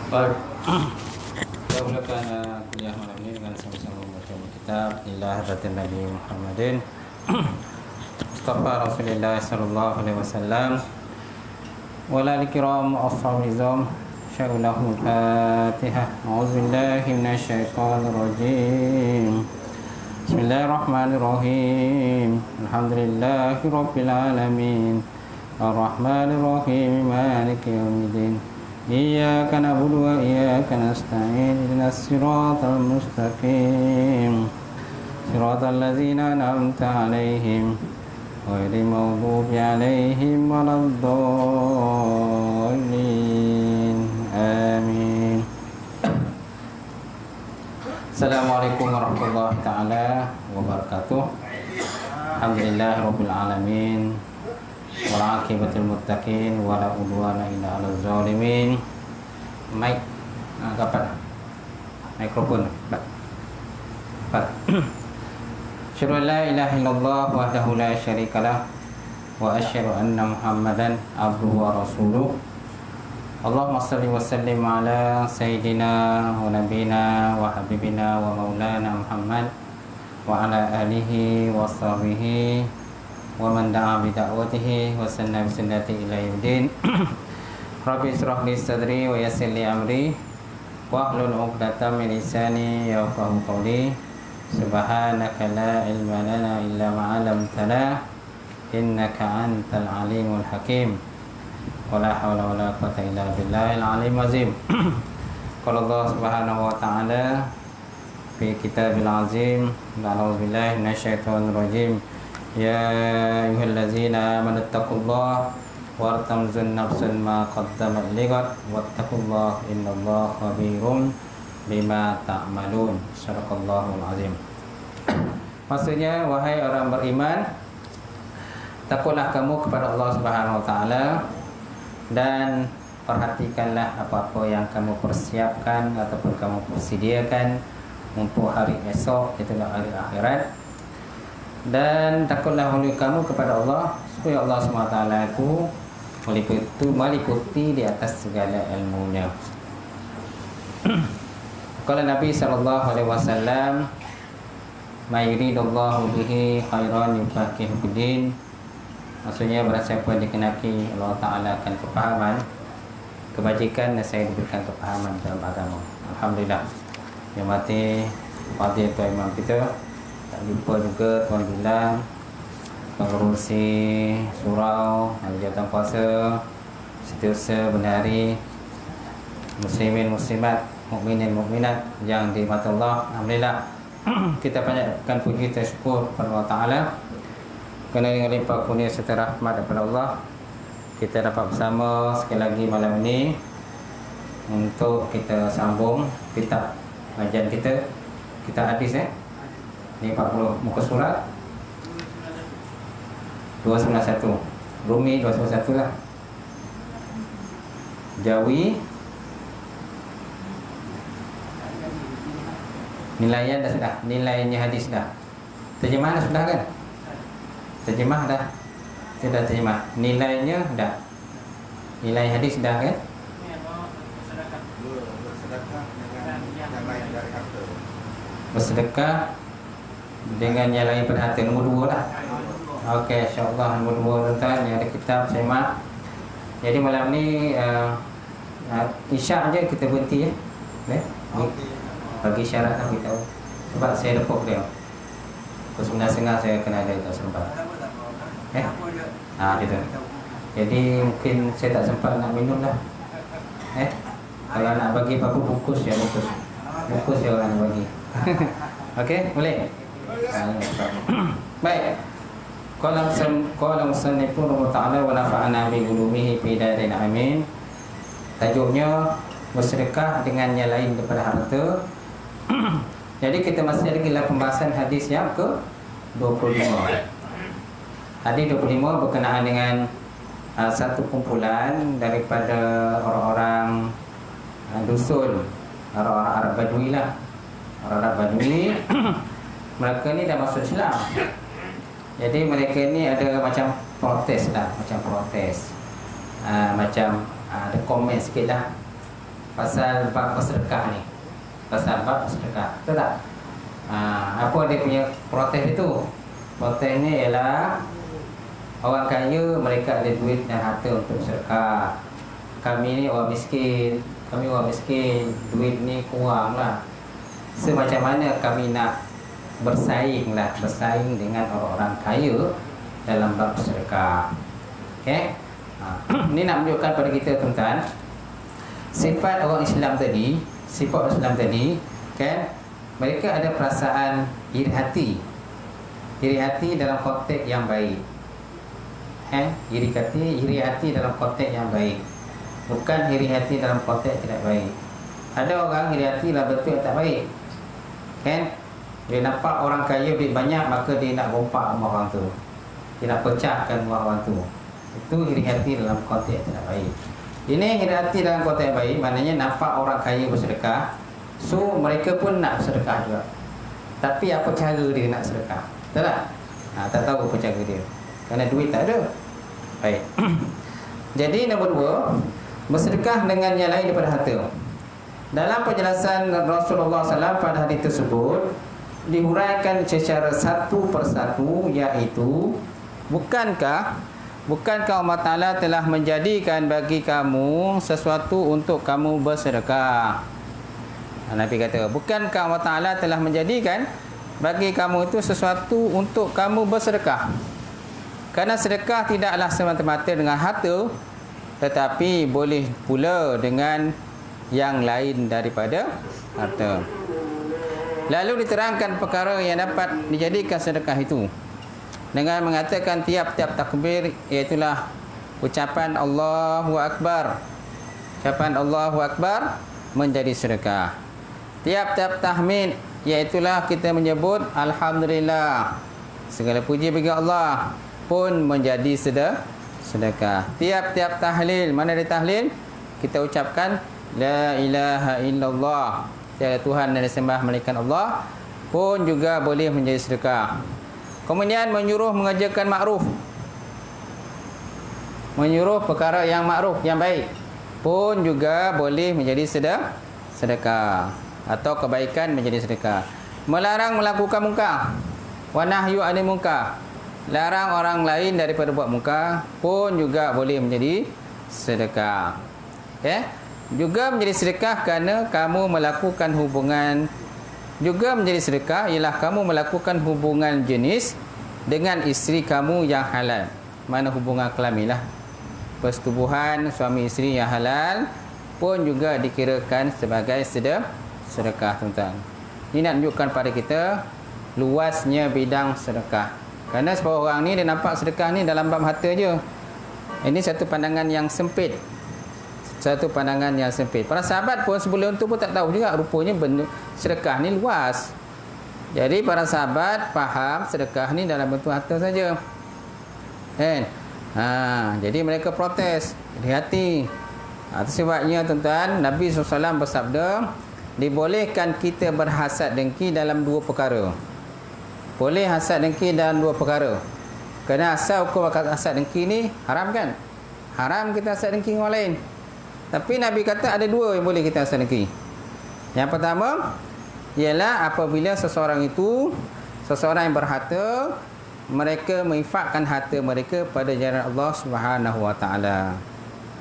Baik, kita mulakan kuliah malam ini dengan sama-sama membaca kitab Ila Hadratin Nabi Muhammadin Mustafa Rasulullah sallallahu alaihi wasallam wala likiram afrizam sya'ulahul fatihah. A'udzubillahi minasyaitonir rajim. Bismillahirrahmanirrahim. Alhamdulillahi rabbil alamin. Ar-Rahmanir Rahim. Maliki yaumiddin. Iyyaka na'budu wa iyyaka nasta'in. Ihdinas siratal mustaqim. Siratal ladzina an'amta 'alaihim ghairil maghdubi 'alaihim waladdallin. Amin. Assalamualaikum warahmatullahi taala wabarakatuh. Alhamdulillahirabbil alamin. Wal 'aqibatul muttaqin wala udwana illa 'alal zalimin. Mic kapan? Mikrofon. Pak. Asyhadu an la ilaha illallah wahdahu la syarikalah wa asyhadu anna Muhammadan abduhu wa rasuluh. Allahumma shalli wa sallim ala sayyidina wa nabiyina wa habibina wa maulana Muhammad wa ala alihi wa sahbihi wa man da'a bi da'watihi wa sanna bi sunnati ila yaumil. Rabbi ishrah li sadri wa yassir li amri wa hlul 'uqdatam min lisani yafqahu qawli. Subhanaka la ilma lana illa ma 'allamtana innaka antal alimul hakim. Wala haula wala quwwata illa billahil alim azim. Qala Allah Subhanahu wa ta'ala fi kitabil azim. A'udzu billahi minasyaitonir rajim. Ya ayyuhallazina amanu taqullaha wa tamzun nafsun ma qaddamat lighad wattaqullaha innallaha khabirum bima ta'malun. Sadaqallahul azim. Maksudnya, wahai orang beriman, takutlah kamu kepada Allah Subhanahu wa taala dan perhatikanlah apa-apa yang kamu persiapkan ataupun kamu persediakan untuk hari esok, itulah hari akhirat. Dan takutlah oleh kamu kepada Allah supaya Allah SWT itu meliputi di atas segala ilmunya. Kalau Nabi SAW, ma yuridullahu bihi khairan yufaqihu fiddin. Maksudnya barang siapa dikenaki Allah Ta'ala akan kepahaman, kebajikan, dan saya diberikan kepahaman dalam agama. Alhamdulillah. Yang mati Fadil Tuan Imam kita, tak lupa juga Tuan Gilang, pengurusi surau, jawatan kuasa, setiausaha bendahari, muslimin muslimat, mukminin mukminat yang dirahmati Allah. Alhamdulillah. Kita banyakkan puji dan syukur kepada Allah Ta'ala kerana dengan limpah kurnia serta rahmat daripada Allah, kita dapat bersama sekali lagi malam ini untuk kita sambung kitab kajian kita, kitab hadis ni 40 muka surat 291, Rumi 291 lah, Jawi nilainya dah sudah, nilainya hadis dah, terjemahan dah sudah kan? Terjemah dah, sudah terjemah, nilainya dah, nilai hadis dah kan? Bersedekah dengan yang lain pada harta, nombor 2 lah. Okey, insyaAllah nombor 2 tuan yang ada kitab semak. Jadi malam ni Isyak je kita berhenti bagi syarat lah kita, sebab saya lepuk dia pukul 9.30 saya kena ada, tak sempat gitu. Jadi mungkin saya tak sempat nak minum lah. Kalau nak bagi apa-apa bungkus ya, bungkus ya orang bagi. Okey, boleh? Baik. Qala musannifun Allah Ta'ala wa nafa'ana bi ulumihi fi darin amin. Tajuknya bersedekah dengan yang lain daripada harta. Jadi kita masih lagi dalam pembahasan hadis yang 25. Hadis 25 berkenaan dengan satu kumpulan daripada orang-orang dusun, orang-orang Arab Badui lah. Orang Arab Badui mereka ni dah masuk Islam. Jadi mereka ni ada macam protes lah, macam protes, macam ada komen sikit lah pasal bab bersedekah ni, pasal bab bersedekah, betul tak? Apa dia punya protes itu? Protes ni ialah orang kaya mereka ada duit dan harta untuk sedekah. Kami ni orang miskin, duit ni kurang lah. Semacam mana kami nak bersaing dengan orang-orang kaya dalam bab sedekah. Okey. Ini nak menunjukkan pada kita tuan-tuan, sifat orang Islam tadi, kan? Mereka ada perasaan iri hati dalam konteks yang baik. Iri hati dalam konteks yang baik, bukan iri hati dalam konteks tidak baik. Ada orang iri hati dalam bentuk yang tak baik, kan? Dia nampak orang kaya duit banyak, maka dia nak rompak rumah orang tu, dia nak pecahkan rumah orang tu. Itu iri hati dalam konteks tidak baik. Ini iri hati dalam konteks baik, maknanya nampak orang kaya bersedekah, so mereka pun nak bersedekah juga. Tapi apa cara dia nak sedekah? Betul tak? Tak tahu apa cara dia, kerana duit tak ada. Baik. Jadi nombor 2, bersedekah dengan yang lain daripada harta. Dalam penjelasan Rasulullah SAW pada hadis tersebut dihuraikan secara satu persatu, iaitu bukankah Allah Ta'ala telah menjadikan bagi kamu sesuatu untuk kamu bersedekah? Nabi kata, bukankah Allah Ta'ala telah menjadikan bagi kamu itu sesuatu untuk kamu bersedekah? Kerana sedekah tidaklah semata-mata dengan harta, tetapi boleh pula dengan yang lain daripada harta. Lalu diterangkan perkara yang dapat dijadikan sedekah itu dengan mengatakan tiap-tiap takbir, iaitulah ucapan Allahu Akbar. Ucapan Allahu Akbar menjadi sedekah. Tiap-tiap tahmid, iaitulah kita menyebut Alhamdulillah, segala puji bagi Allah, pun menjadi sedekah. Tiap-tiap tahlil, mana ada tahlil? Kita ucapkan La ilaha illallah, tiada Tuhan yang disembah melainkan Allah, pun juga boleh menjadi sedekah. Kemudian menyuruh mengerjakan makruf, menyuruh perkara yang makruf, yang baik, pun juga boleh menjadi sedekah, atau kebaikan menjadi sedekah. Melarang melakukan munkar, wa nahyu 'anil munkar, larang orang lain daripada buat munkar, pun juga boleh menjadi sedekah. Juga menjadi sedekah kerana kamu melakukan hubungan. Juga menjadi sedekah ialah kamu melakukan hubungan jenis dengan isteri kamu yang halal. Mana hubungan kelamin lah, persetubuhan suami isteri yang halal pun juga dikirakan sebagai sedekah, tuan-tuan. Ini nak tunjukkan pada kita luasnya bidang sedekah. Kerana sebab orang ni dia nampak sedekah ni dalam bab harta je. Ini satu pandangan yang sempit. Para sahabat pun sebelum tu pun tak tahu juga, rupanya bentuk sedekah ni luas. Jadi para sahabat faham sedekah ni dalam bentuk harta saja. Jadi mereka protes, hati-hati. Itu sebabnya tuan-tuan, Nabi SAW bersabda, dibolehkan kita berhasad dengki dalam 2 perkara. Boleh hasad dengki dalam 2 perkara. Kerana asal hukum hasad dengki ni haram, kan? Haram kita hasad dengki orang lain. Tapi Nabi kata ada 2 yang boleh kita hasad dengki. Yang pertama ialah apabila seseorang yang berharta, mereka menginfakkan harta mereka pada jalan Allah Subhanahu Wa Taala.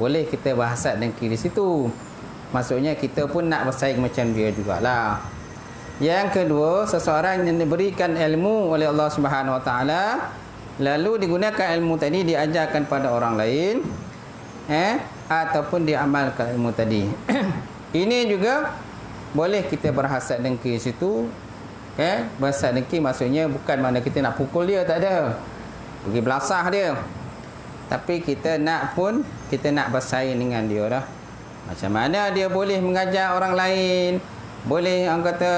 Boleh kita berhasad dengki di situ. Maksudnya kita pun nak bersaing macam dia jugalah. Yang kedua, seseorang yang diberikan ilmu oleh Allah Subhanahu Wa Taala, lalu digunakan ilmu tadi diajarkan pada orang lain, ataupun diamalkan ilmu tadi. Ini juga boleh kita berhasad dengki situ. Berhasad dengki maksudnya bukan makna kita nak pukul dia, tak ada, pergi belasah dia, tapi kita nak bersaing dengan dia dah. Macam mana dia boleh mengajar orang lain, boleh orang kata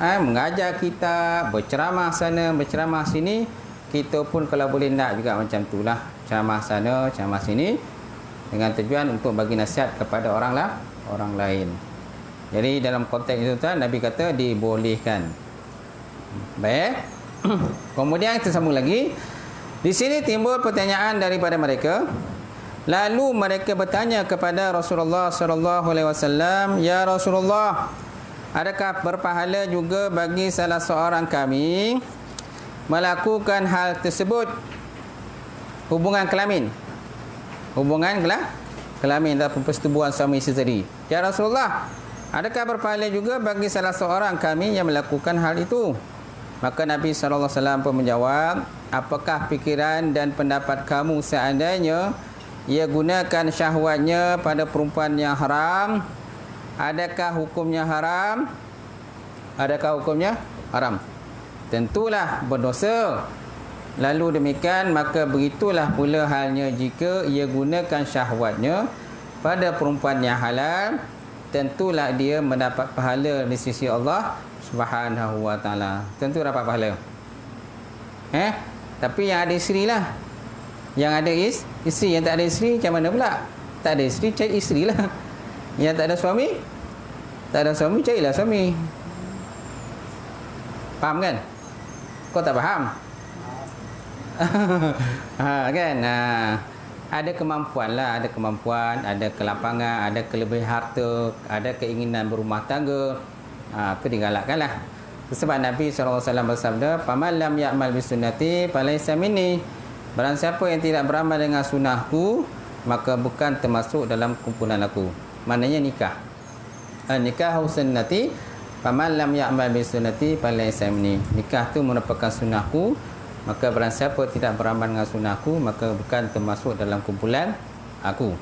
mengajar kita, berceramah sana, berceramah sini, kita pun kalau boleh nak juga macam itulah, ceramah sana, ceramah sini, dengan tujuan untuk bagi nasihat kepada orang lain. Jadi dalam konteks itu tuan, Nabi kata dibolehkan. Baik. Kemudian kita sambung lagi. Di sini timbul pertanyaan daripada mereka. Lalu mereka bertanya kepada Rasulullah sallallahu alaihi wasallam, "Ya Rasulullah, adakah berpahala juga bagi salah seorang kami melakukan hal tersebut?" Hubungan kelamin. Hubungan kelamin dalam persetubuhan suami isteri. "Ya Rasulullah, adakah berpahala juga bagi salah seorang kami yang melakukan hal itu?" Maka Nabi SAW pun menjawab, "Apakah fikiran dan pendapat kamu seandainya ia gunakan syahwatnya pada perempuan yang haram? Adakah hukumnya haram? Adakah hukumnya haram? Tentulah berdosa. Lalu demikian, maka begitulah pula halnya jika ia gunakan syahwatnya pada perempuan yang halal. Tentulah dia mendapat pahala di sisi Allah Subhanahu wa taala. Tentu dapat pahala. Tapi yang ada isteri lah. Yang ada isteri, yang tak ada isteri macam mana pula? Tak ada isteri, cari isteri lah. Yang tak ada suami, tak ada suami, carilah suami. Faham kan? Kau tak faham? Kan? Ada kemampuan lah, ada kemampuan, ada kelapangan, ada kelebihan harta, ada keinginan berumah tangga. Itu digalakkanlah. Sebab Nabi SAW bersabda, "Faman lam ya'mal bisunnati falaysa minni." Barang siapa yang tidak beramal dengan sunnahku, maka bukan termasuk dalam kumpulan aku. Maknanya nikah. Nikah sunnati, faman lam ya'mal bisunnati falaysa minni. Nikah tu merupakan sunnahku, maka barang siapa tidak beramal dengan sunnahku, maka bukan termasuk dalam kumpulan aku.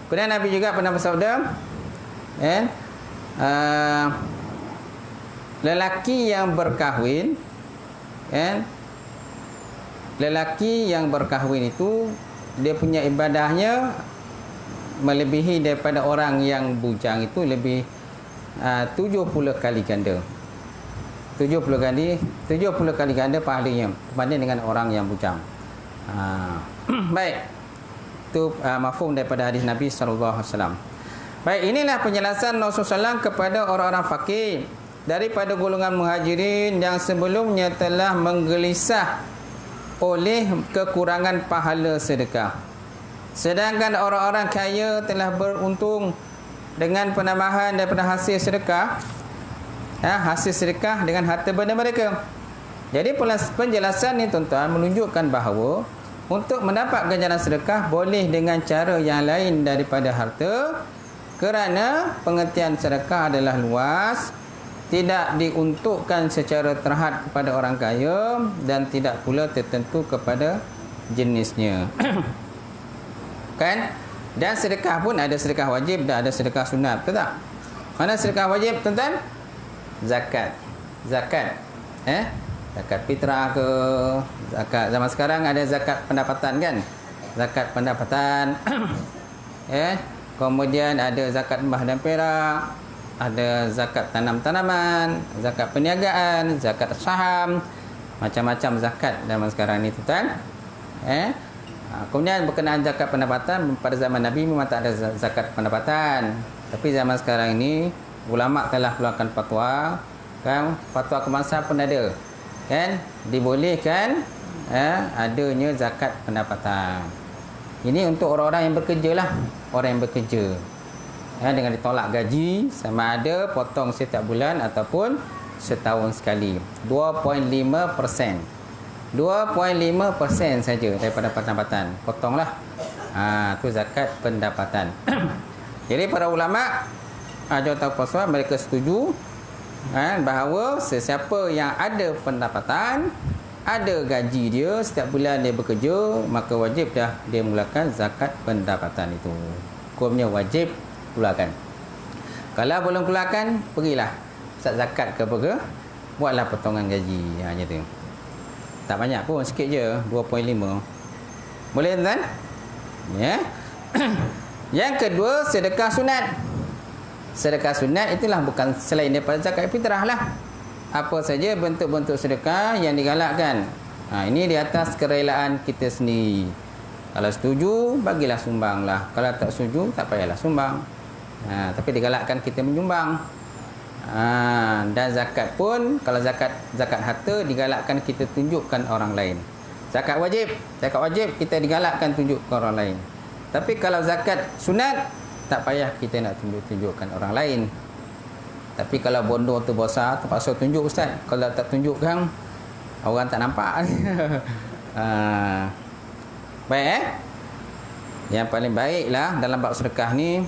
Kemudian Nabi juga pernah bersabda, lelaki yang berkahwin, lelaki yang berkahwin itu dia punya ibadahnya melebihi daripada orang yang bujang itu lebih 70 kali ganda. 70 kali ganda pahalanya berbanding dengan orang yang bujang. Baik. Itu mafhum daripada hadis Nabi sallallahu alaihi wasallam. Baik, inilah penjelasan Rasulullah SAW kepada orang-orang fakir daripada golongan muhajirin yang sebelumnya telah menggelisah oleh kekurangan pahala sedekah. Sedangkan orang-orang kaya telah beruntung dengan penambahan daripada hasil sedekah. Hasil sedekah dengan harta benda mereka. Jadi penjelasan ni tuan-tuan menunjukkan bahawa untuk mendapat ganjaran sedekah boleh dengan cara yang lain daripada harta, kerana pengertian sedekah adalah luas, tidak diuntukkan secara terhad kepada orang kaya dan tidak pula tertentu kepada jenisnya. Kan? Dan sedekah pun ada sedekah wajib dan ada sedekah sunat, betul tak? Mana sedekah wajib tuan-tuan? Zakat. Zakat fitrah ke, zakat zaman sekarang ada zakat pendapatan kan? Zakat pendapatan. Kemudian ada zakat emas dan perak, ada zakat tanam-tanaman, zakat perniagaan, zakat saham, macam-macam zakat zaman sekarang ni tuan. Kemudian berkenaan zakat pendapatan, pada zaman Nabi memang tak ada zakat pendapatan. Tapi zaman sekarang ini ulama telah keluarkan fatwa, kan? Fatwa kebangsaan pun ada, kan? Dibolehkan adanya zakat pendapatan. Ini untuk orang-orang yang bekerja lah, orang yang bekerja. Dengan ditolak gaji, sama ada potong setiap bulan ataupun setahun sekali. 2.5%. 2.5% saja daripada pendapatan. Potonglah. Itu zakat pendapatan. Jadi para ulama jawatan puasa mereka setuju bahawa sesiapa yang ada pendapatan, ada gaji dia, setiap bulan dia bekerja, maka wajib dah dia mulakan zakat pendapatan itu. Hukumnya wajib keluarkan. Kalau belum keluarkan, pergilah Ustaz zakat ke apa ke, buatlah potongan gaji. Hanya tu. Tak banyak pun, sikit je, 2.5. Boleh tuan? Ya. Yang kedua, sedekah sunat. sedekah sunat itulah bukan selain daripada zakat fitrah lah. Apa saja bentuk-bentuk sedekah yang digalakkan. Ini di atas kerelaan kita sendiri. Kalau setuju, bagilah sumbang lah. Kalau tak setuju, tak payahlah sumbang. Tapi digalakkan kita menyumbang. Dan zakat pun, kalau zakat harta, digalakkan kita tunjukkan orang lain. Zakat wajib kita digalakkan tunjuk ke orang lain. Tapi kalau zakat sunat, tak payah kita nak tunjukkan orang lain. Tapi kalau bondo tu besar, terpaksa tunjuk ustaz. Kalau tak tunjuk kan, orang tak nampak. Baik Yang paling baik lah dalam bab sedekah ni,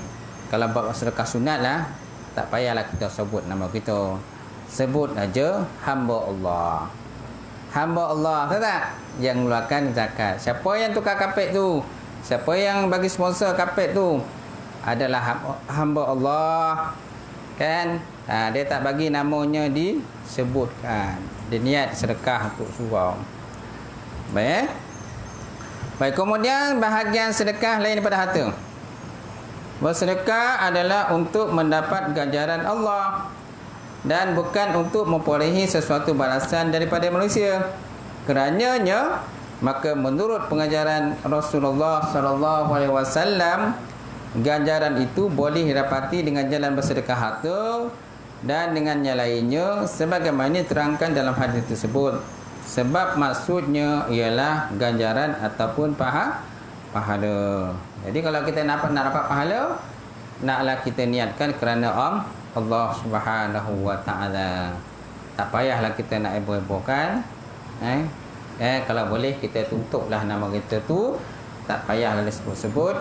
kalau bab sedekah sunat lah, tak payahlah kita sebut nama kita. Sebut aja hamba Allah. Hamba Allah, tahu tak? Yang mengeluarkan zakat. Siapa yang tukar kapet tu? Siapa yang bagi sponsor kapet tu? Adalah hamba Allah. Kan? Dia tak bagi namanya disebutkan. Dia niat sedekah untuk surau. Baik. Kemudian bahagian sedekah lain daripada harta. Bersedekah adalah untuk mendapat ganjaran Allah dan bukan untuk memperolehi sesuatu balasan daripada manusia. Kerananya, maka menurut pengajaran Rasulullah sallallahu alaihi wasallam, ganjaran itu boleh didapati dengan jalan bersedekah harta dan dengan yang lainnya sebagaimana diterangkan dalam hadis tersebut. Sebab maksudnya ialah ganjaran ataupun pahala. Jadi kalau kita nak dapat pahala, naklah kita niatkan kerana Allah Subhanahu wa taala. Tak payahlah kita nak heboh-hebohkan. Kalau boleh kita tuntutlah nama kita tu, tak payahlah disebut-sebut.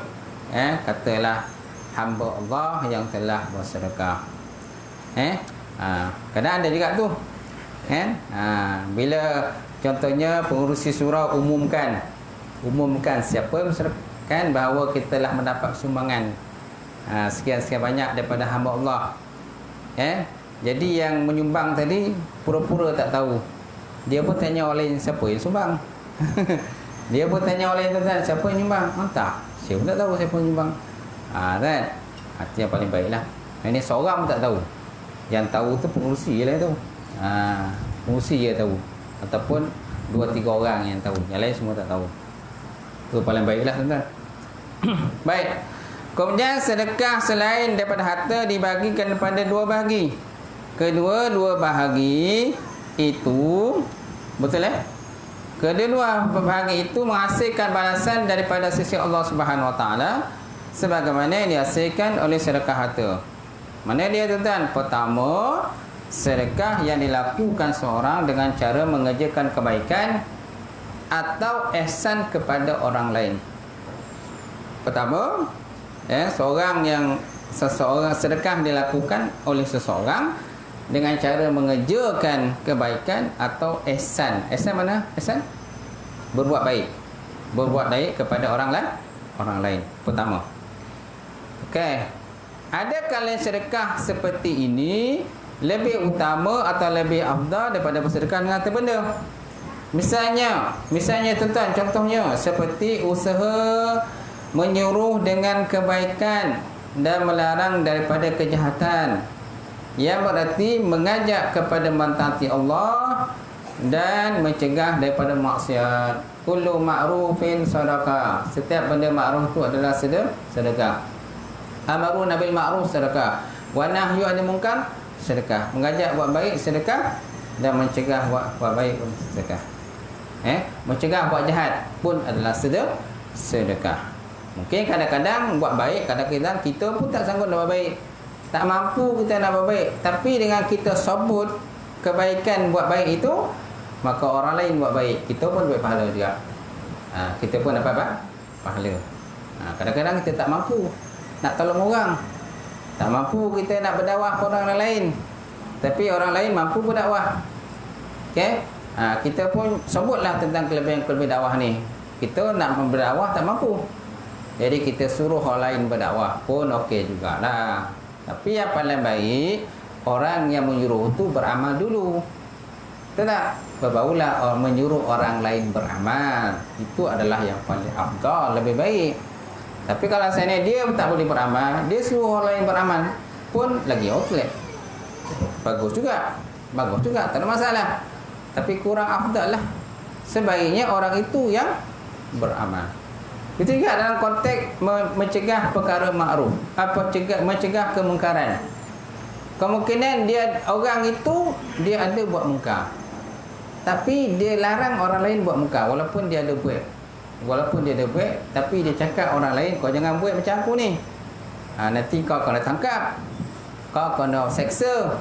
Katalah hamba Allah yang telah bersedekah. Kadang ada juga tu. Bila contohnya pengurusi surau umumkan siapa kan bahawa kita telah mendapat sumbangan sekian-sekian banyak daripada hamba Allah. Jadi yang menyumbang tadi pura-pura tak tahu. Dia pun tanya orang lain, siapa yang sumbang? Dia pun tanya orang lain, siapa yang nyumbang? Tak, saya pun tak tahu siapa yang nyumbang. Kan? Hati yang paling baiklah. Ini seorang pun tak tahu. Yang tahu tu pengurusi je lah tu. Pengurusi je tahu. Ataupun 2-3 orang yang tahu. Yang lain semua tak tahu. Itu paling baiklah tuan-tuan. Baik. Kemudian sedekah selain daripada harta dibagikan kepada 2 bahagi. Kedua-dua bahagi itu betul kedua bahagi itu menghasilkan balasan daripada sisi Allah Subhanahu wa taala sebagaimana yang dihasilkan oleh sedekah harta. Mana dia tuan-tuan? Pertama, sedekah yang dilakukan seorang dengan cara mengerjakan kebaikan atau ihsan kepada orang lain. Pertama, seseorang sedekah dilakukan oleh seseorang dengan cara mengerjakan kebaikan atau ihsan. Ihsan mana? Ihsan berbuat baik. Berbuat baik kepada orang lain. Pertama. Okey. Adakah sedekah seperti ini lebih utama atau lebih afdal daripada bersedekah dengan harta benda? Misalnya tuan-tuan, contohnya seperti usaha menyuruh dengan kebaikan dan melarang daripada kejahatan, yang berarti mengajak kepada mentaati Allah dan mencegah daripada maksiat. Kullu ma'rufin sadaqah. Setiap benda ma'ruf itu adalah sedekah. Amaruna bil ma'ruf sedekah. Wa nahyu 'anil munkar sedekah. Mengajak buat baik sedekah dan mencegah buat baik pun sedekah. Mencegah buat jahat pun adalah sedekah. Mungkin kadang-kadang buat baik, kadang-kadang kita pun tak sanggup nak buat baik. Tak mampu kita nak buat baik. Tapi dengan kita sebut kebaikan buat baik itu, maka orang lain buat baik, kita pun dapat pahala juga. Kita pun dapat pahala. Kadang-kadang kita tak mampu nak tolong orang, tak mampu kita nak berdakwah ke orang lain, tapi orang lain mampu berdakwah. Kita pun sebutlah tentang kelebihan-kelebihan dakwah ni. Kita nak berdakwah tak mampu, jadi kita suruh orang lain berdakwah pun okey jugalah. Tapi yang paling baik, orang yang menyuruh tu beramal dulu. Betul tak? Barulah menyuruh orang lain beramal. Itu adalah yang paling afdal, lebih baik. Tapi kalau seandainya dia tak boleh beramal, dia suruh orang lain beramal, pun lagi okey. Bagus juga. Tak ada masalah. Tapi kurang afdal lah. Sebaiknya orang itu yang beramal. Itu juga dalam konteks mencegah perkara makruf, mencegah kemungkaran. Kemungkinan orang itu dia ada buat mungkar, tapi dia larang orang lain buat mungkar walaupun dia ada buat. Tapi dia cakap orang lain, kau jangan buat macam aku ni. Nanti kau kena tangkap, kau kena seksa.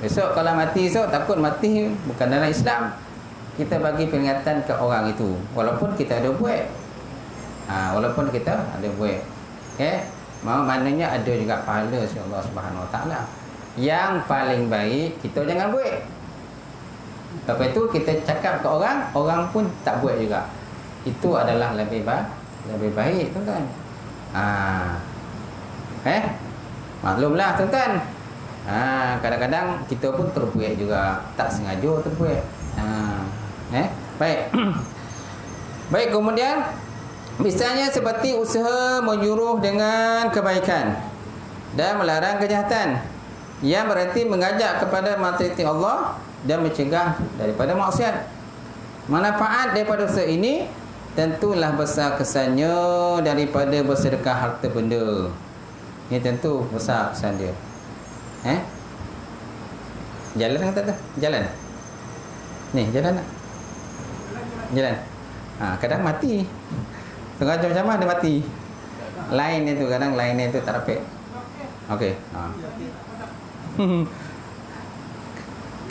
Besok kalau mati esok, takut mati bukan dalam Islam. Kita bagi peringatan ke orang itu walaupun kita ada buat. Okey, maknanya ada juga pahala insya-Allah Subhanahu Wa Taala. Yang paling baik kita jangan buat. Lepas itu kita cakap ke orang, orang pun tak buat juga. Itu adalah lebih baik, tuan-tuan. Maklumlah, tuan-tuan. Kadang-kadang kita pun terbuat juga, tak sengaja terbuat. Baik. Baik, kemudian misalnya seperti usaha menyuruh dengan kebaikan dan melarang kejahatan, yang berarti mengajak kepada mentaati Allah dan mencegah daripada maksiat. Manfaat daripada usaha ini tentulah besar kesannya daripada bersedekah harta benda. Ini tentu besar kesan dia. Jalan kata tu? Jalan. Ni jalan tak? Jalan. Kadang mati. Tengah macam-macam dia mati. Lain itu kadang lain itu tak dapat. Okey.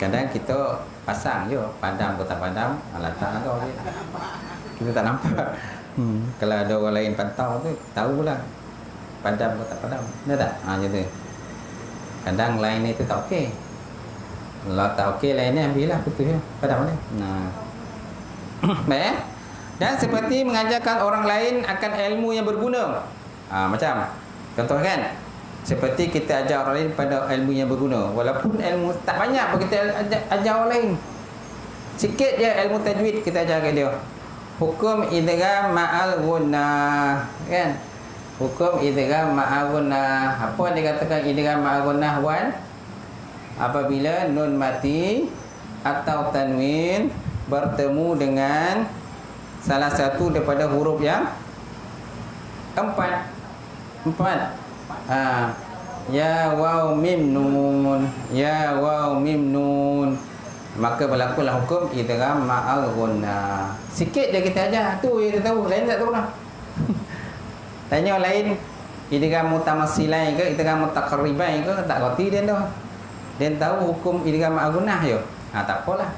Kadang kita pasang je, padam ke tak padam, letak kau je. Kita tak nampak. Kalau ada orang lain pantau tu, tahulah padam ke tak padam. Benar tak? Macam tu. Kadang lain itu tak okey. Kalau tak okey lainnya ambillah, putus je. Padam boleh. Baik. Dan seperti mengajarkan orang lain akan ilmu yang berguna. Macam contoh kan, seperti kita ajar orang lain pada ilmu yang berguna. Walaupun ilmu tak banyak pun kita ajar orang lain. Sikit je ilmu tajwid kita ajar kat dia. Hukum idgham ma'al gunnah, kan? Hukum idgham ma'al gunnah. Apa dia katakan idgham ma'al gunnah, Wan? Apabila nun mati atau tanwin bertemu dengan salah satu daripada huruf yang empat. Ya waw mim nun, ya waw mim nun, maka berlakulah hukum idgham ma'al gunnah. Sikit je kita ajar, tu yang kita tahu, lain tak tahu lah. Tanya orang lain idgham mutamassilan ke idgham mutaqarriban ke, tak reti dia dah. Dia tahu hukum idgham ma'al gunnah je. Tak apalah.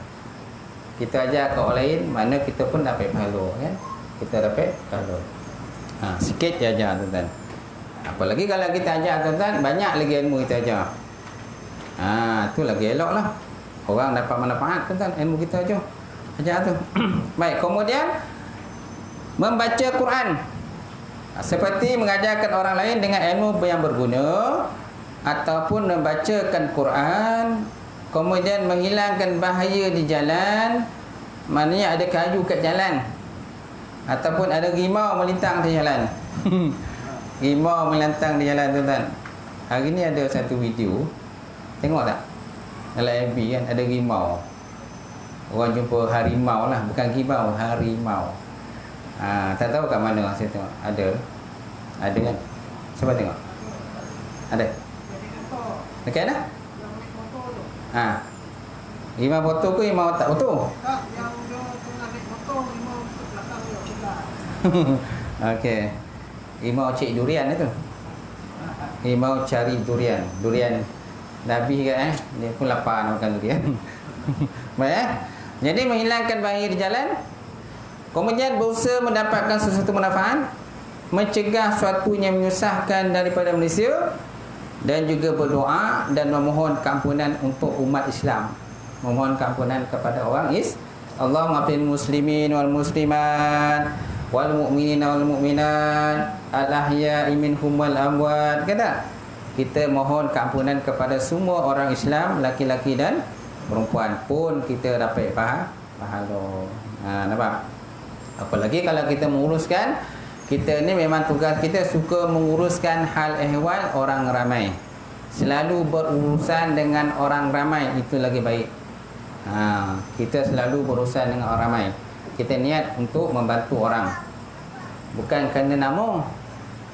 Kita ajar ke orang lain, mana kita pun dapat pahala, kan? Kita dapat pahala. Sikit je ajar, tuan-tuan. Apalagi kalau kita ajar, tuan-tuan, banyak lagi ilmu kita ajar. Tu lagi elok lah. Orang dapat manfaat, tuan-tuan, ilmu kita ajar. Ajar tu. Baik, kemudian membaca Quran. Seperti mengajarkan orang lain dengan ilmu yang berguna, ataupun membacakan Quran, kemudian menghilangkan bahaya di jalan. Maknanya ada kayu kat jalan, ataupun ada rimau melintang di jalan. Rimau melintang di jalan, tuan-tuan. Hari ni ada satu video, tengok tak? Dalam FB kan, ada rimau. Orang jumpa harimau lah, bukan rimau, harimau. Tak tahu kat mana saya tengok. Ada kan? Cuba tengok. Ada? Dekat mana? Rimau foto ke rimau tak foto? Tak, yang dia tengah naik motor, rimau belakang dia. Okey. Rimau cik durian itu. Rimau cari durian. Durian Nabi ke dia pun lapar nak makan durian. Baik. Jadi menghilangkan bahaya di jalan, kemudian berusaha mendapatkan sesuatu manfaat, mencegah sesuatu yang menyusahkan daripada manusia, dan juga berdoa dan memohon keampunan untuk umat Islam. Memohon keampunan kepada orang Allahumma fil muslimin wal muslimat wal mu'minina wal mu'minat al ahya'i minhum wal amwat. Kata kita mohon keampunan kepada semua orang Islam, laki-laki dan perempuan, pun kita dapat pahala. Nampak? Apalagi kalau kita menguruskan, kita ni memang tugas kita suka menguruskan hal ehwal orang ramai. selalu berurusan dengan orang ramai, itu lagi baik. Kita selalu berurusan dengan orang ramai. Kita niat untuk membantu orang, bukan kerana nama.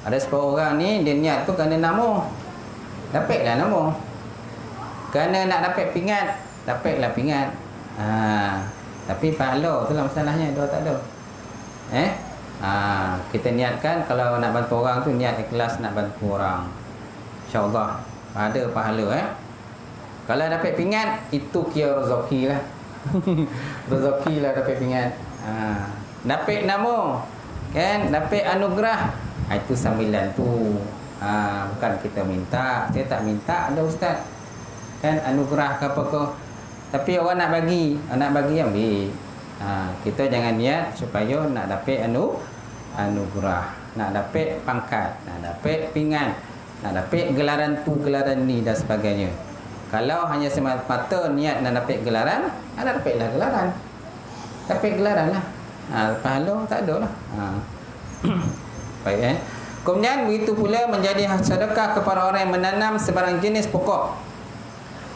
Ada sebuah orang ni dia niat tu kerana nama, dapatlah nama. Kerana nak dapat pingat, dapatlah pingat. Tapi pahala tu lah masalahnya, dia tak ada. Kita niatkan kalau nak bantu orang tu niat ikhlas nak bantu orang, InsyaAllah ada pahala. Kalau dapat pingat, itu kira rezeki lah. Rezeki lah dapat pingat. Dapat nama, kan, dapat anugerah, itu sambilan tu. Bukan kita minta. Saya tak minta ada ustaz, kan, anugerah ke apa ke. Tapi orang nak bagi ambil. Kita jangan niat supaya nak dapat anugerah, nak dapat pangkat, nak dapat pingat, nak dapat gelaran tu, gelaran ni dan sebagainya. Kalau hanya semata-mata niat nak dapat gelaran, dapatlah gelaran. Dapat gelaran lah. Pahala tak ada lah. Baik. Kemudian begitu pula menjadi sedekah kepada orang yang menanam sebarang jenis pokok.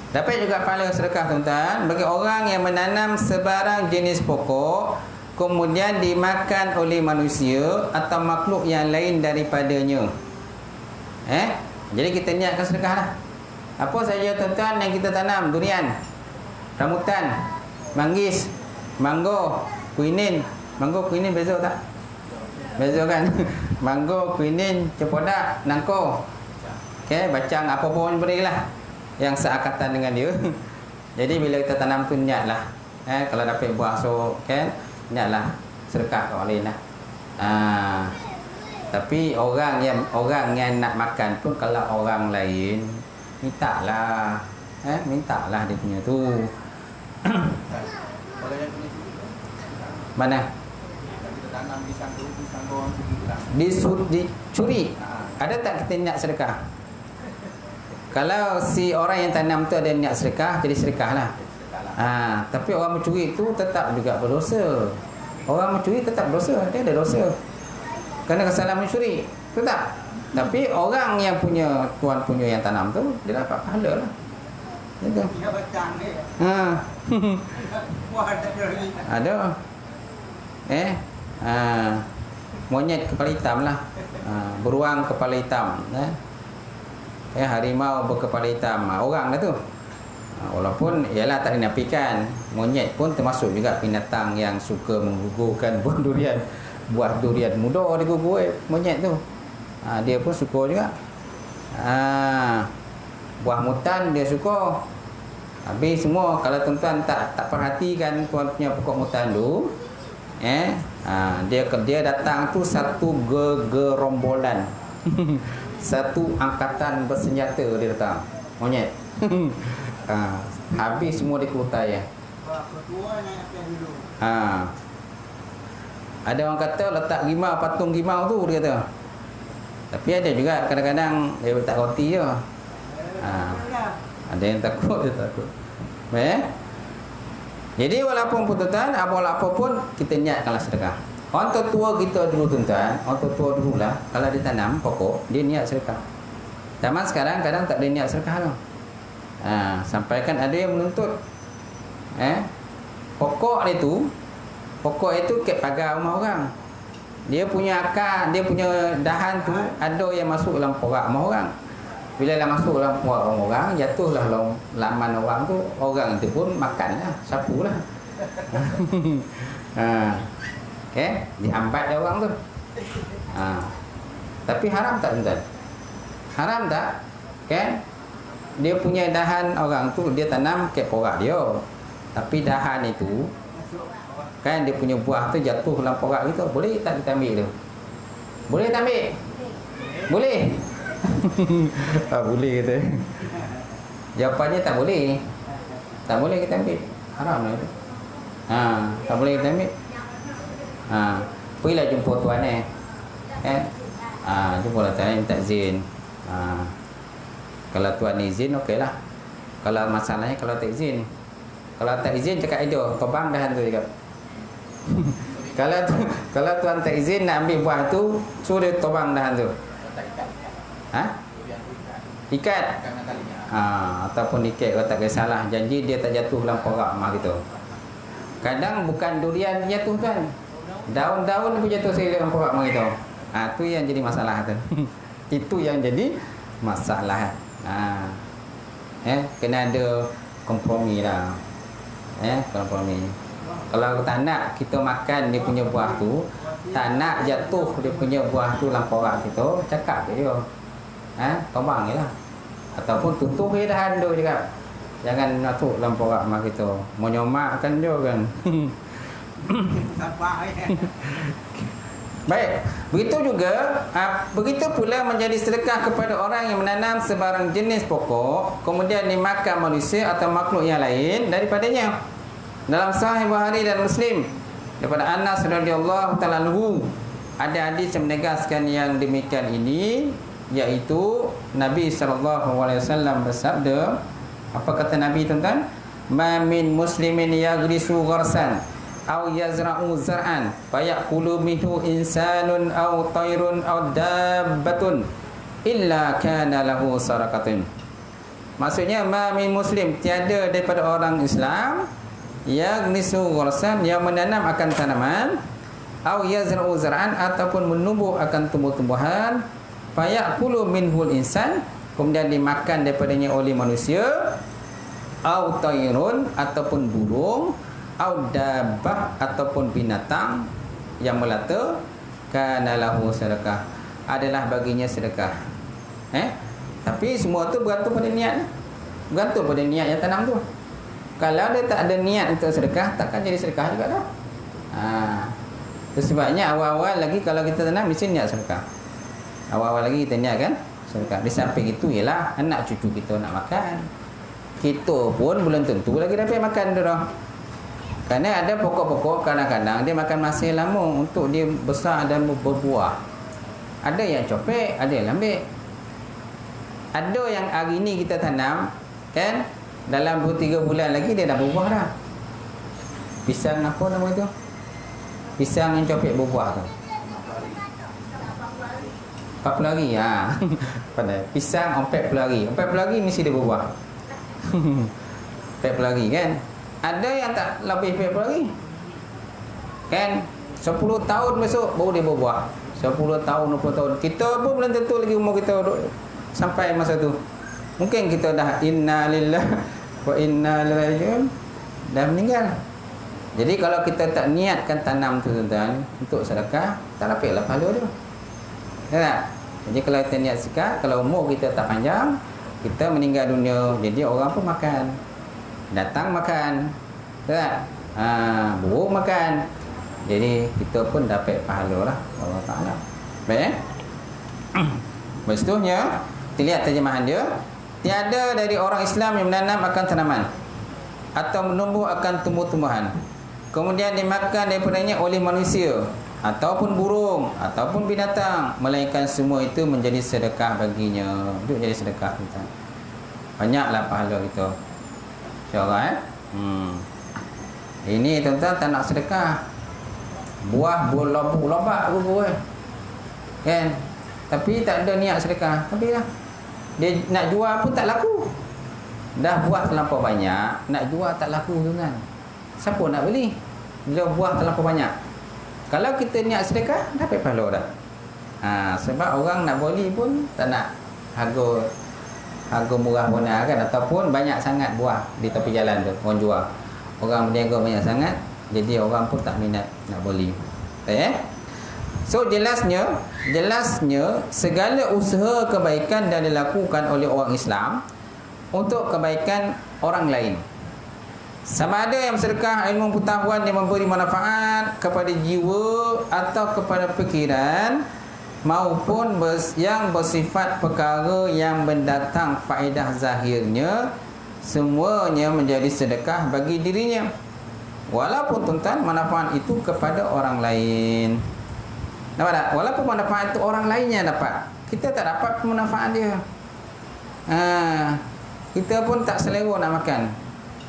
Dapat juga pahala sedekah tuan-tuan bagi orang yang menanam sebarang jenis pokok kemudian dimakan oleh manusia atau makhluk yang lain daripadanya. Jadi kita niatkan sedekah lah. Apa saja tuan-tuan yang kita tanam? Durian, rambutan, manggis, mangga, kuinin. Mangga, kuinin beza tak? Beza kan? Mangga, kuinin, cempedak, nangka. Okey, bacang apa pun berilah yang seakatan dengan dia. Jadi bila kita tanam tu niatlah. Kalau dapat buah so, kan, niatlah sedekah ke orang lain lah. Tapi orang yang nak makan pun kalau orang lain mintalah. Mintalah dia punya tu. Mana? Kita tanam pisang orang dicuri. Ada tak kita niat sedekah? Kalau si orang yang tanam tu ada niat sedekah, jadi sedekah lah. Tapi orang mencuri tu tetap juga berdosa. Orang mencuri tetap berdosa, dia ada dosa kerana kesalahan mencuri, tetap. Tapi orang yang punya, tuan punya yang tanam tu, dia dapat pahala lah. Gitu. Dia bacang dia. Wah, ada lagi. Ada. Monyet kepala hitam lah. Beruang kepala hitam. Harimau berkepala hitam, orang dah tu. Walaupun ialah tak dinafikan, monyet pun termasuk juga binatang yang suka menggugurkan buah durian. Buah durian muda digugur monyet tu. Dia pun suka juga. Buah mutan dia suka. Habis semua kalau tuan-tuan tak perhatikan tuan punya pokok mutan tu, dia datang tu satu gerombolan. Satu angkatan bersenjata dia datang, monyet. Habis semua dikelutai ya. Ada orang kata letak rimau, patung rimau tu dia kata. Tapi ada juga kadang-kadang dia tak roti je. Ada yang takut, dia takut. Jadi walaupun tuan-tuan, apa pun kita niatkanlah sedekah. Orang tua kita dulu tuan-tuan, orang tua dululah kalau dia tanam pokok, dia niat sedekah. Zaman sekarang kadang tak ada niat sedekah tu. Sampaikan ada yang menuntut pokok itu kat pagar rumah orang. Dia punya akar, dia punya dahan tu ada yang masuk dalam porak rumah orang. Bila dah masuk dalam porak rumah orang, jatuhlah dalam laman orang tu, orang tu pun makanlah, sapulah. Dihambat dia orang tu. Tapi haram tak tuan? Haram tak? Kan? Dia punya dahan orang tu dia tanam kat porak dia. Tapi dahan itu kan dia punya buah tu jatuh dalam porak itu, boleh tak kita ambil tu? Boleh tak ambil? Boleh. Boleh kata. Jawapannya tak boleh. Tak boleh kita ambil. Haram lah itu. Tak boleh kita ambil. Pergilah jumpa tuan jumpa tuan minta izin. Kalau tuan izin okeylah. Kalau masalahnya kalau tak izin. Kalau tak izin cakap itu, tobang dahan tu cakap. Kalau tuan tak izin nak ambil buah tu, suruh dia tobang dahan tu. Ikat. Karena talinya. Ataupun ikat, kalau tak kisahlah, janji dia tak jatuh dalam korak mah gitu. Kadang bukan durian jatuh kan, daun-daun pun jatuh sekali dalam korak mah gitu. Tu yang jadi masalah tu. Itu yang jadi masalah. Kena ada kompromi lah. Kompromi. Kalau tak nak kita makan dia punya buah tu, tak nak jatuh dia punya buah tu dalam korak kita, cakap ke dia. Tombang je lah. Ataupun tutup je dah anda cakap. Jangan masuk dalam korak mak kita. Mau nyomakkan dia kan. Sabar ya. Baik, begitu juga begitu pula menjadi sedekah kepada orang yang menanam sebarang jenis pokok kemudian dimakan manusia atau makhluk yang lain daripadanya. Dalam Sahih Bukhari dan Muslim daripada Anas radhiyallahu taala anhu ada hadis yang menegaskan yang demikian ini, iaitu Nabi sallallahu alaihi wasallam bersabda, apa kata Nabi tuan-tuan? Ma min muslimin yaghrisu gharsan aw yazra'u zar'an fayaqulu minhu insanun aw tayrun aw dabbatun illa kana lahu sarakatun. Maksudnya ma min muslim, tiada daripada orang Islam yaghrisu gharsan, yang menanam akan tanaman, aw yazra'u zar'an, ataupun menumbuh akan tumbuh-tumbuhan, fayaqulu minhul insan, kemudian dimakan daripadanya oleh manusia, aw tayrun, ataupun burung, au dabbah, ataupun binatang yang melata, kana lahu sedekah, adalah baginya sedekah. Tapi semua tu bergantung pada niat. Bergantung pada niat yang tanam tu. Kalau dia tak ada niat untuk sedekah, takkan jadi sedekah juga dah. Itu sebabnya awal-awal lagi kalau kita tanam mesti niat sedekah. Awal-awal lagi kita niat kan sedekah. Di samping itu ialah anak cucu kita nak makan. Kita pun belum tentu lagi dapat makan dah. Kerana ada pokok-pokok kadang-kadang dia makan masa lama untuk dia besar dan berbuah. Ada yang copek, ada yang lembek. Ada yang hari ni kita tanam kan, dalam 2-3 bulan lagi dia dah berbuah dah. Pisang apa nama itu? Pisang yang copek berbuah tu. 40 hari. Pandai. Pisang 40 hari. 40 hari mesti dia berbuah. 40 hari kan. Ada yang tak lebih 40 hari. Kan? 10 tahun besok baru dia berbuah. 10 tahun, 20 tahun. Kita pun belum tentu lagi umur kita sampai masa tu. Mungkin kita dah inna lillahi wa inna ilaihi raji'un, dah meninggal. Jadi kalau kita tak niatkan tanam tu tuan-tuan untuk sedekah, tak dapatlah pahala dia. Tak? Jadi kalau kita niat sedekah, kalau umur kita tak panjang, kita meninggal dunia, jadi orang pun makan. Datang makan, tak? Buruk makan. Jadi kita pun dapat pahala lah Allah Ta'ala. Baik. Seterusnya, kita lihat terjemahan dia. Tiada dari orang Islam yang menanam akan tanaman atau menumbuh akan tumbuh-tumbuhan, kemudian dimakan daripadanya oleh manusia ataupun burung ataupun binatang, melainkan semua itu menjadi sedekah baginya. Itu jadi sedekah kita. Banyaklah pahala kita. InsyaAllah Ini tuan-tuan tak nak sedekah. Buah lobak kan. Tapi tak ada niat sedekah. Tapi lah, dia nak jual pun tak laku. Dah buah terlampau banyak, nak jual tak laku tuan-tuan. Siapa nak beli bila buah terlampau banyak? Kalau kita niat sedekah, dapat pahala dah. Sebab orang nak beli pun tak nak harga murah benar kan, ataupun banyak sangat buah di tepi jalan tu orang jual, orang berniaga banyak sangat, jadi orang pun tak minat nak beli. So jelasnya segala usaha kebaikan yang dilakukan oleh orang Islam untuk kebaikan orang lain, sama ada yang sedekah ilmu pengetahuan yang memberi manfaat kepada jiwa atau kepada fikiran, maupun yang bersifat perkara yang mendatang faedah zahirnya, semuanya menjadi sedekah bagi dirinya, walaupun tuan-tuan manfaat itu kepada orang lain. Nampak tak? Walaupun manfaat itu orang lainnya dapat, kita tak dapat manfaat dia. Kita pun tak selera nak makan.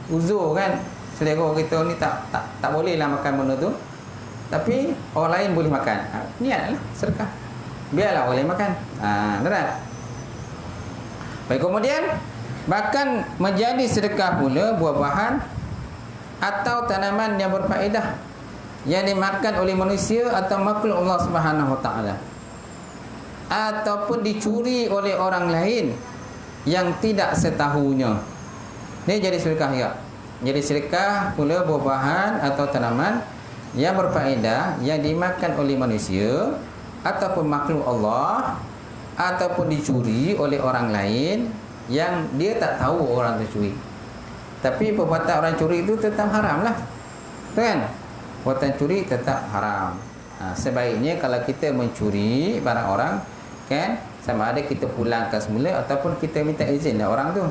Uzur kan, selera kita ni tak boleh lah makan benda tu, tapi orang lain boleh makan. Niatlah sedekah, biarlah boleh makan. Benar. Baik, kemudian bahkan menjadi sedekah pula buah-buahan atau tanaman yang berfaedah yang dimakan oleh manusia atau makhluk Allah Subhanahu Wa Taala, ataupun dicuri oleh orang lain yang tidak setahunya. Ini jadi sedekah juga. Jadi sedekah pula buah-buahan atau tanaman yang berfaedah yang dimakan oleh manusia ataupun makhluk Allah, ataupun dicuri oleh orang lain yang dia tak tahu orang tu curi. Tapi perbuatan orang curi itu tetap haram lah, kan? Perbuatan curi tetap haram. Sebaiknya kalau kita mencuri barang orang, kan, sama ada kita pulangkan semula ataupun kita minta izin dari orang tu.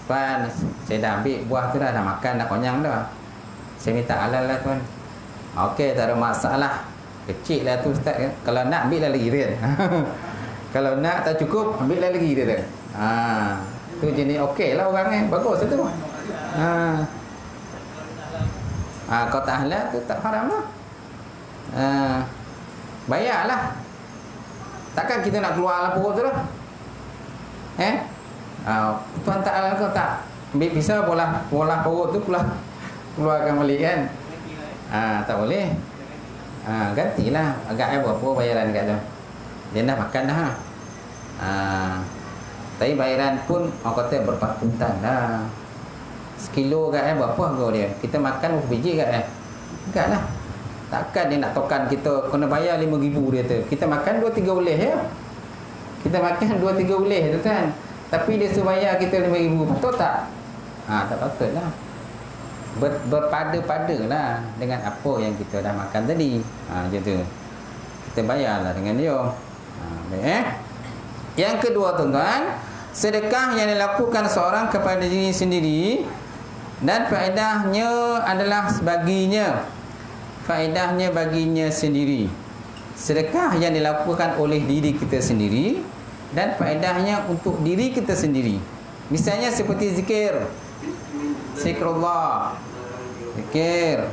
Tuan, saya dah ambil buah tu dah makan, dah konyang dah. Saya minta halal lah tuan. Okey, tak ada masalah. Kecil lah tu ustaz, kan? Kalau nak ambil lah lagi kan. Kalau nak tak cukup, ambil lah lagi dia tu. Tu jenis okey lah orang bagus tu. Kau tak halal tu tak haram lah. Bayarlah. Takkan kita nak keluar lah perut tu lah. Tuan tak halal kau tak ambil pisau bola perut tu keluarkan balik kan. Tak boleh. Gantilah agak berapa bayaran kat tu. Dia dah makan dah. Tapi bayaran pun orang kata berpatutan dah. Sekilo kat berapa harga dia? Kita makan berapa biji kat enggak lah. Takkan dia nak tokan kita kena bayar 5,000 dia tu. Kita makan 2-3 ulih ya. Kita makan 2-3 ulih tu kan. Tapi dia suruh bayar kita 5,000. Betul tak? Tak patut lah. Berpada-pada lah dengan apa yang kita dah makan tadi. Macam tu. Kita bayarlah dengan dia. Baik, Yang kedua tuan-tuan, sedekah yang dilakukan seorang kepada diri sendiri dan faedahnya adalah faedahnya baginya sendiri. Sedekah yang dilakukan oleh diri kita sendiri dan faedahnya untuk diri kita sendiri. Misalnya seperti zikrullah, zikir,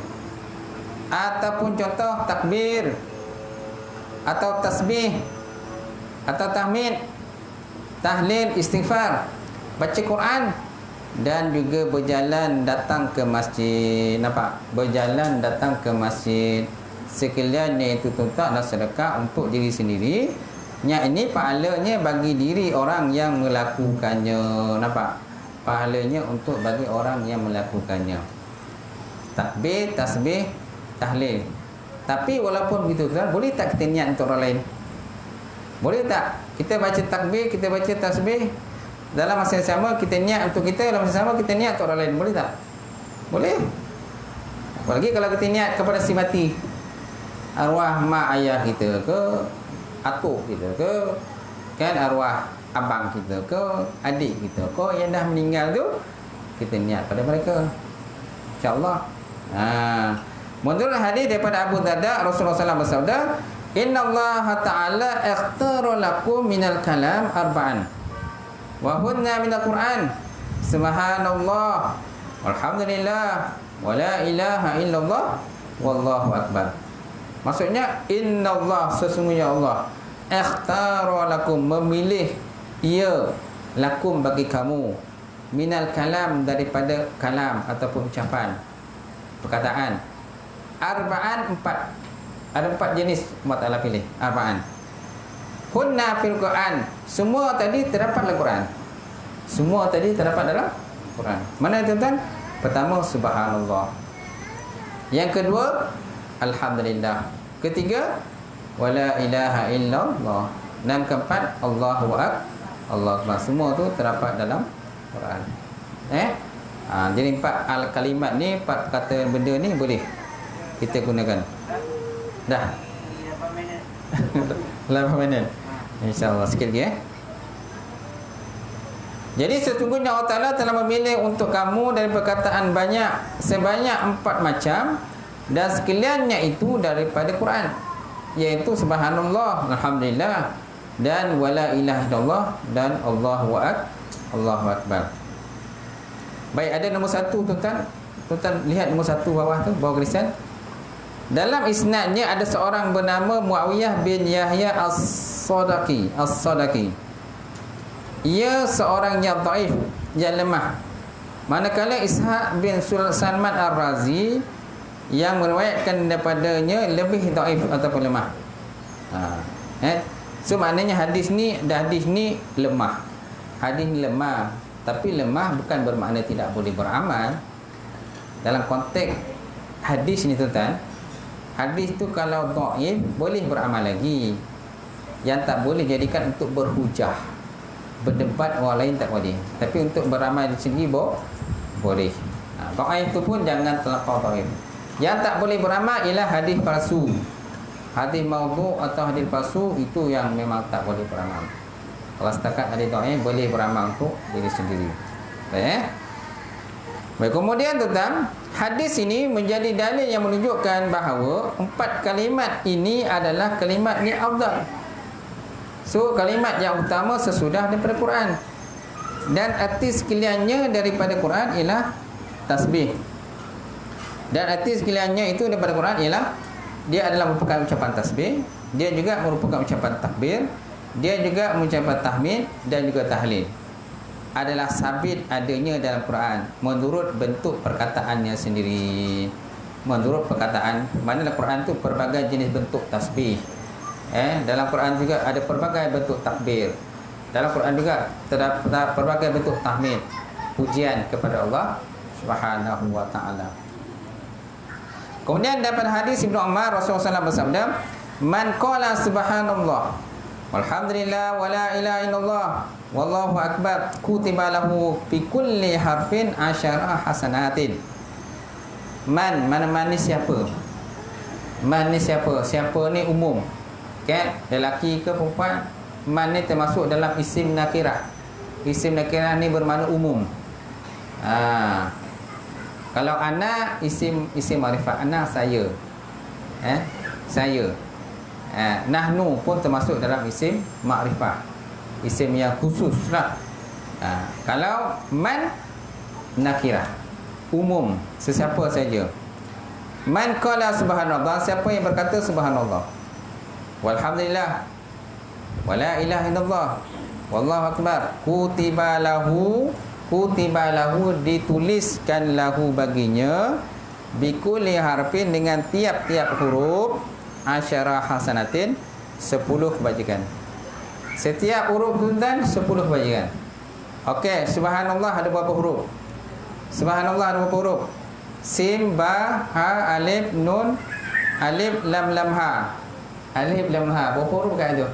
ataupun contoh takbir, atau tasbih, atau tahmid, tahlil, istighfar, baca Quran, dan juga berjalan datang ke masjid. Nampak? Berjalan datang ke masjid. Sekaliannya itu tuan-tuan adalah sedekah untuk diri sendiri. Yang ini pahalanya bagi diri orang yang melakukannya. Nampak? Pahalanya untuk bagi orang yang melakukannya. Takbir, tasbih, tahlil. Tapi walaupun begitu tuan, boleh tak kita niat untuk orang lain? Boleh tak? Kita baca takbir, kita baca tasbih, dalam masa yang sama kita niat untuk kita, dalam masa yang sama kita niat untuk orang lain. Boleh tak? Boleh. Apalagi kalau kita niat kepada si mati, arwah mak ayah kita ke, atuk kita ke, kan, arwah abang kita ke, adik kita ke yang dah meninggal tu, kita niat pada mereka, InsyaAllah. Menurut hadis daripada Abu Darda, Rasulullah SAW bersabda, Inna Allah Ta'ala ikhtara lakum minal kalam arba'an wa hunna minal Quran, subhanallah, walhamdulillah, wa la ilaha illallah, wallahu akbar. Maksudnya, Inna Allah, sesungguhnya Allah, ikhtara lakum, memilih ia, lakum, bagi kamu, minal kalam, daripada kalam ataupun ucapan, perkataan, arba'an, 4. Ada 4 jenis Allah Ta'ala pilih, arba'an. Hunna fil Quran, semua tadi terdapat dalam Quran. Semua tadi terdapat dalam Quran. Mana tuan-tuan? Pertama, subhanallah. Yang kedua, alhamdulillah. Ketiga, wala ilaha illallah. Dan keempat, Allahu Akbar. Semua tu terdapat dalam Quran. Jadi 4 kalimat ni, 4 kata benda ni boleh kita gunakan. Dah 8 minit. InsyaAllah sikit lagi Jadi sesungguhnya Allah Ta'ala telah memilih untuk kamu dari perkataan sebanyak 4 macam, dan sekaliannya itu daripada Quran, iaitu subhanallah, alhamdulillah, dan wala ilaha illallah, dan Allahu Akbar. Baik, ada nombor 1 tuan-tuan. Tuan-tuan lihat nombor 1 bawah tu, bawah tulisan. Dalam isnadnya ada seorang bernama Muawiyah bin Yahya As-Sadaqi. ia seorang yang dhaif, yang lemah. Manakala Ishaq bin Salman Ar-Razi yang meriwayatkan daripadanya lebih dhaif ataupun lemah. So maknanya hadis ni lemah. Hadis ni lemah, tapi lemah bukan bermakna tidak boleh beramal. Dalam konteks hadis ni tuan, hadis tu kalau dhaif boleh beramal lagi. Yang tak boleh jadikan untuk berhujah, berdebat orang lain tak boleh. Tapi untuk beramal di sendiri boleh. Dhaif tu pun jangan terlampau dhaif. Yang tak boleh beramal ialah hadis palsu. Hadis maudhu' atau hadis palsu itu yang memang tak boleh beramal. Kalau setakat hadis dhaif boleh beramal untuk diri sendiri. Baik, kemudian tuan, hadis ini menjadi dalil yang menunjukkan bahawa 4 kalimat ini adalah kalimat ni afdal. So kalimat yang utama sesudah daripada Quran. Dan arti sekaliannya daripada Quran ialah tasbih. Dan arti sekaliannya itu daripada Quran ialah dia adalah merupakan ucapan tasbih, dia juga merupakan ucapan takbir, dia juga mengucapkan tahmid dan juga tahlil. Adalah sabit adanya dalam Quran menurut bentuk perkataannya sendiri. Menurut perkataan, mana dalam Quran tu pelbagai jenis bentuk tasbih. Dalam Quran juga ada pelbagai bentuk takbir. Dalam Quran juga terdapat pelbagai bentuk tahmid, pujian kepada Allah Subhanahu wa taala. Kemudian dapat hadis Ibnu Umar, Rasulullah SAW bersabda, "Man qala subhanallah walhamdulillah wala ilaha illallah wallahu akbar kutiba lahu bi kulli harfin asyara hasanatin." Mana siapa? Man ni siapa? Siapa ni umum. Lelaki ke perempuan? Man ni termasuk dalam isim nakirah. Isim nakirah ni bermakna umum. Kalau ana isim makrifat, ana saya. Saya. Nahnu pun termasuk dalam isim makrifat. Isim yang khusus lah. Kalau man nakirah, umum, sesiapa saja. Man qala subhanallah, siapa yang berkata subhanallah, walhamdulillah, wala ilaha illallah, wallahu akbar, kutiba lahu, dituliskan lahu baginya, bikulli harfin, dengan tiap-tiap huruf, asyara hasanatin, 10 kebajikan. Setiap huruf tuan 10 kebajikan. Okey, subhanallah ada berapa huruf? Subhanallah ada berapa huruf? Sin, ba, ha, alif, nun, alif, lam, lam, ha. Alif, lam, ha. Berapa huruf kat tu?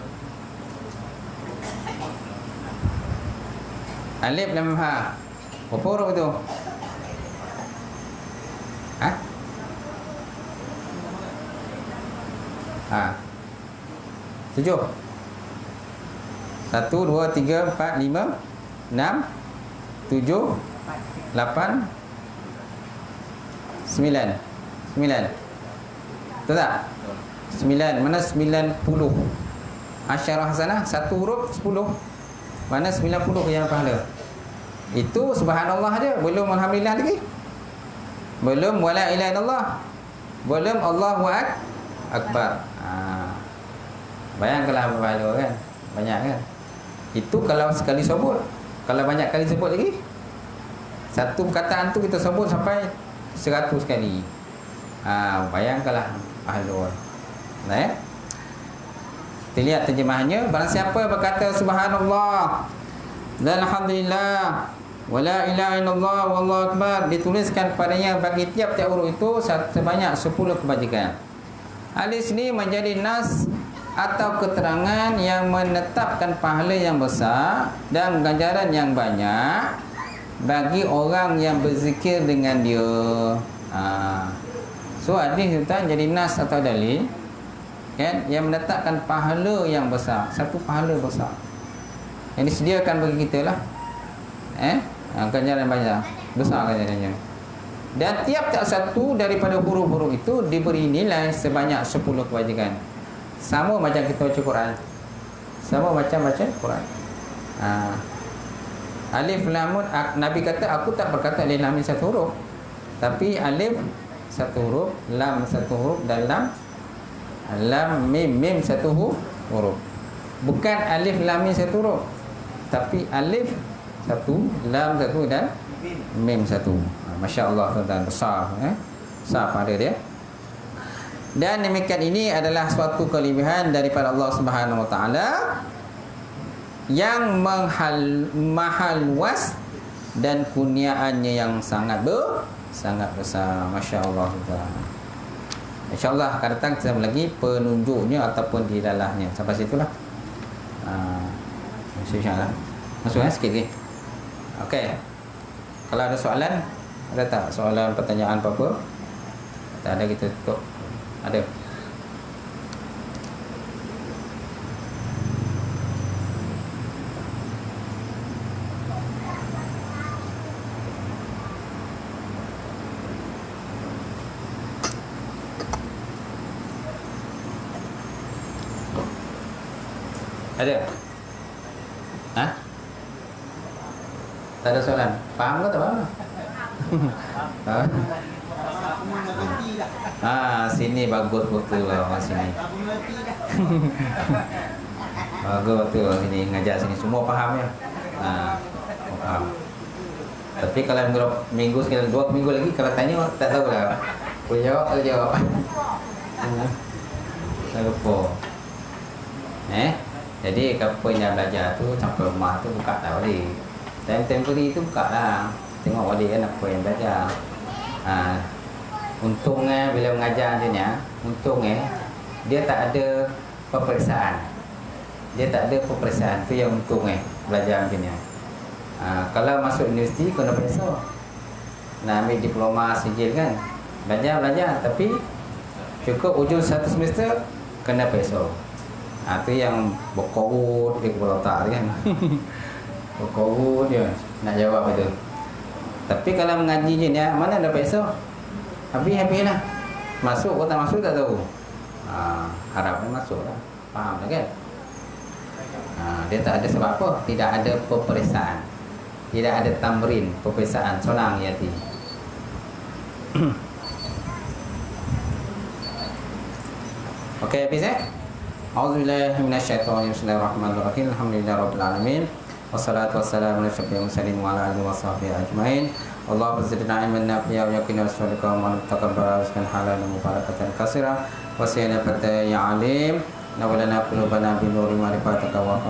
Alif, lam, ha. Berapa huruf tu? Tujuh. 1, 2, 3, 4, 5, 6, 7, 8, 9. 9. Betul tak? 9. Mana 90? Asyarah hasanah, satu huruf 10. Mana 90 yang pahala? Itu subhanallah aja, belum alhamdulillah lagi. Belum wala ilaha illallah. Belum Allahu akbar. Bayangkanlah berapa pahala kan? Banyak kan? Itu kalau sekali sebut. Kalau banyak kali sebut lagi, satu perkataan tu kita sebut sampai 100 kali. Bayangkanlah pahala. Kita lihat terjemahannya. Barang siapa berkata subhanallah dan alhamdulillah wala ilaha illallah wallahu akbar, dituliskan padanya bagi tiap-tiap huruf itu sebanyak 10 kebajikan. Hadis ini menjadi nas atau keterangan yang menetapkan pahala yang besar dan ganjaran yang banyak bagi orang yang berzikir dengan dia. So hadis itu jadi nas atau dalil kan, yang menetapkan pahala yang besar, satu pahala besar yang disediakan bagi kita lah. Ganjaran banyak, besar ganjarannya. Dan tiap-tiap satu daripada huruf-huruf itu diberi nilai sebanyak 10 kebajikan. Sama macam kita baca Quran. Sama macam baca Quran. Alif lam mim, Nabi kata aku tak berkata alif lam mim satu huruf, tapi alif satu huruf, lam satu huruf, dan lam mim satu huruf. Bukan alif lam mim satu huruf, tapi alif satu, lam satu dan mim satu. Masya Allah tuan-tuan, besar besar pada dia. Dan demikian ini adalah suatu kelebihan daripada Allah Subhanahu Wa Taala yang mahal luas dan kurniaannya yang sangat besar. Masya Allah tuan-tuan. InsyaAllah akan datang kita lagi penunjuknya ataupun di dalahnya. Sampai situlah. InsyaAllah. Masuk sikit lagi. Okey. Kalau ada soalan, ada tak soalan, pertanyaan apa-apa? Tak ada, kita tutup. Ada. Ada? Hah? Tak ada soalan? Faham ke tak faham? Sini bagus betul orang sini. Bagus betul orang sini, ngajar sini semua faham ya. Faham. Tapi kalau minggu sekali, 2 minggu lagi kalau tanya tak tahu lah. Boleh jawab. Tak lupa. Jadi apa yang belajar tu sampai rumah tu buka tak balik. Temporary tu buka lah. Tengok balik kan apa yang belajar. Untungnya bila mengajar macam ni, untungnya dia tak ada peperiksaan. Dia tak ada peperiksaan, tu yang untungnya belajar macam ni. Kalau masuk universiti kena periksa. Nak ambil diploma sijil kan. Belajar tapi cukup ujung satu semester kena periksa. Tu yang berkorut di kepala otak kan. Berkorut dia nak jawab itu. Tapi kalau mengaji je ni, mana ada periksa? Habis lah. Masuk atau tak masuk tak tahu. Harapnya masuk lah. Faham tak kan? Dia tak ada sebab apa? Tidak ada peperiksaan. Tidak ada tamrin, peperiksaan. Sonang yati. Okey, habis A'udzubillahi minasyaitonir rajim. Bismillahirrahmanirrahim. Alhamdulillahirabbil alamin. Wassalatu wassalamu ala asyrofil mursalin wa ala alihi washabbihi ajmain. Allahumma zidna ilman nafi'an wa yaqina as-sadiqa wa taqabbal rizqan halalan mubarakatan katsira wa sayyidina ya alim nawalana qulubana bi nuri ma'rifatika wa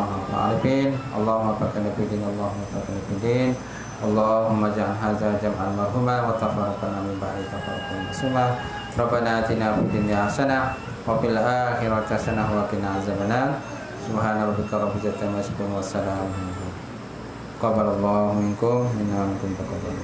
arifin. Allahumma fakana fi din, Allahumma fakana fi din. Allahumma ja'al hadza jam'an marhuma wa tafarraqana min ba'di tafarraqan masuma. Rabbana atina fid dunya hasanah wa fil akhirati hasanah wa qina azabannar. Subhana rabbika rabbil izzati amma yasifun wa salamun qabalallahu minkum minna wa minkum taqabbal.